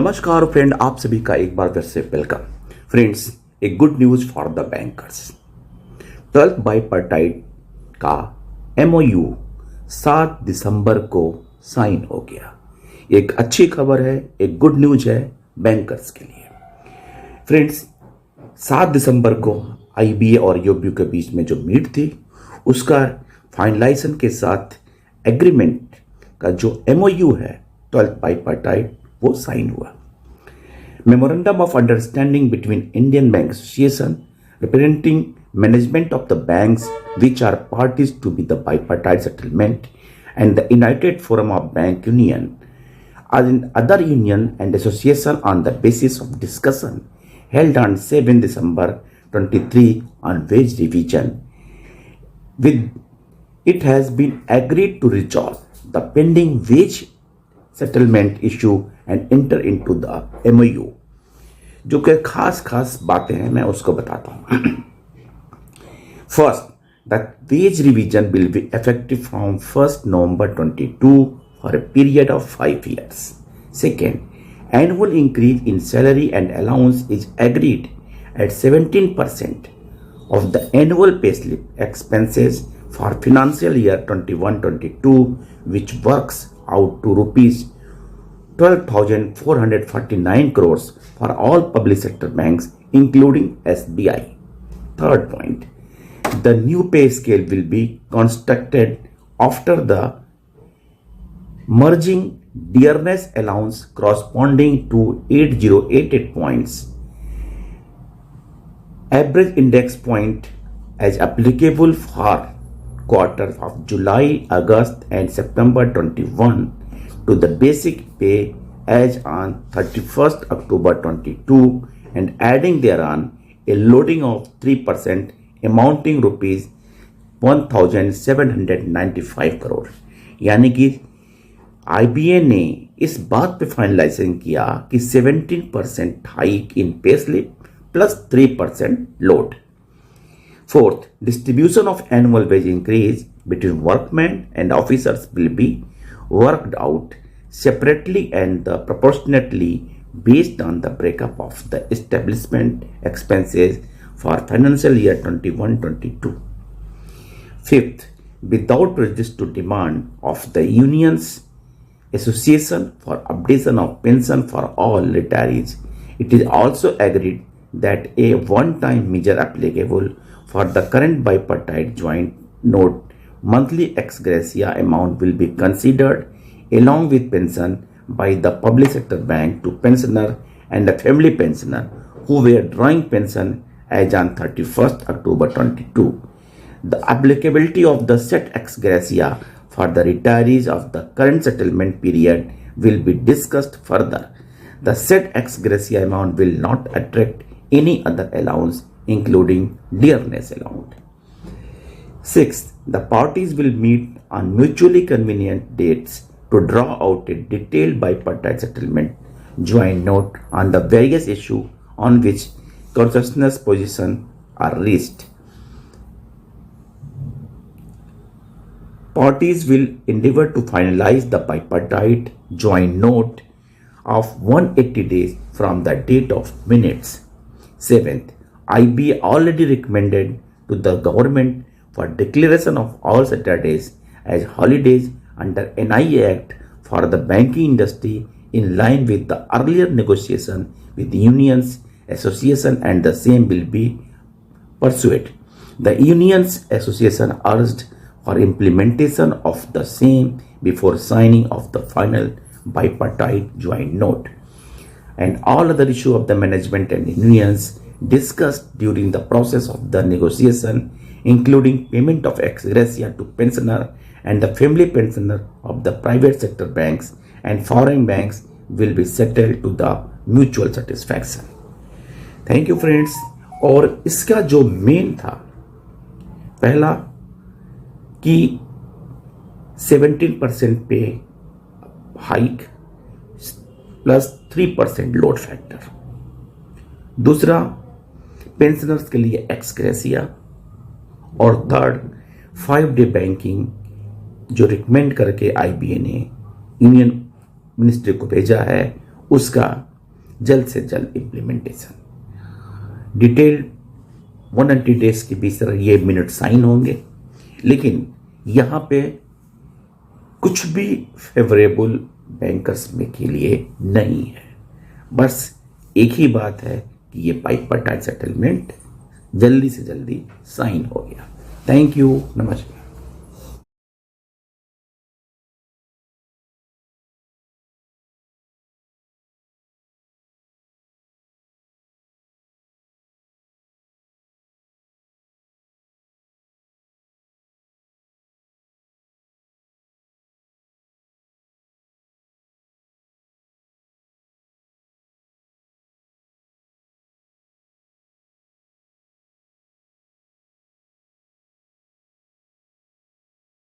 नमस्कार फ्रेंड, आप सभी का एक बार फिर से वेलकम। फ्रेंड्स, एक good news for the bankers. 12th bipartite का MOU 7 दिसंबर को साइन हो गया। एक अच्छी खबर है, एक गुड न्यूज है बैंकर्स के लिए। फ्रेंड्स, 7 दिसंबर को IBA और UBU के बीच में जो मीट थी, उसका फाइनलाइजेशन के साथ एग्रीमेंट का जो MOU है 12th बाइपार्टाइट वो साइन हुआ। Memorandum of understanding between Indian bank association representing management of the banks which are parties to be the bipartite settlement and the United Forum of Bank Union and other union and association on the basis of discussion held on 7 December 23 on wage revision. With it has been agreed to resolve the pending wage settlement issue and enter into the MOU. जो कि खास बातें हैं, मैं उसको बताता हूं। First, the wage revision will be effective from 1st November 22 for a period of 5 years. Second, annual increase in salary and allowance is agreed at 17% of the annual payslip expenses for financial year 21-22, which works out to rupees 12,449 crores for all public sector banks, including SBI. Third point, the new pay scale will be constructed after the merging dearness allowance corresponding to 8088 points, average index point as applicable for quarters of July, August and September 21 to the basic pay as on 31st October 22 and adding thereon a loading of 3% amounting rupees 1,795 crore। यानी कि IBA ने इस बात पे finalisation किया कि 17% hike in pay slip plus 3% load. Fourth, distribution of annual wage increase between workmen and officers will be worked out separately and proportionately based on the breakup of the establishment expenses for financial year 21-22. Fifth, without prejudice to demand of the unions association for updation of pension for all retirees, it is also agreed that a one-time measure applicable for the current bipartite joint note monthly ex gratia amount will be considered along with pension by the public sector bank to pensioner and the family pensioner who were drawing pension as on 31st October 22. The applicability of the set ex gratia for the retirees of the current settlement period will be discussed further. The set ex gratia amount will not attract any other allowance including dearness allowance. Sixth, the parties will meet on mutually convenient dates to draw out a detailed bipartite settlement joint note on the various issues on which consensus positions are reached. Parties will endeavor to finalize the bipartite joint note of 180 days from the date of minutes. Seventh, IBA already recommended to the government for declaration of all Saturdays as holidays under NIA Act for the banking industry in line with the earlier negotiation with the unions association, and the same will be pursued. The unions association urged for implementation of the same before signing of the final bipartite joint note, and all other issues of the management and unions discussed during the process of the negotiation, including payment of ex gratia to pensioner and the family pensioner of the private sector banks and foreign banks, will be settled to the mutual satisfaction. Thank you friends. और इसका जो main था, पहला कि 17% पे hike plus 3% load factor. दूसरा, pensioners के लिए एक्स ग्रेसिया। और थर्ड, 5-day बैंकिंग जो रिकमेंड करके IBA ने यूनियन मिनिस्ट्री को भेजा है, उसका जल्द से जल्द इम्प्लीमेंटेशन। डिटेल्ड 180 डेज के भीतर ये मिनट साइन होंगे, लेकिन यहां पे कुछ भी फेवरेबल बैंकर्स में के लिए नहीं है। बस एक ही बात है कि ये पाइप पट्टा सेटलमेंट जल्दी से जल्दी साइन हो गया। थैंक यू, नमस्कार।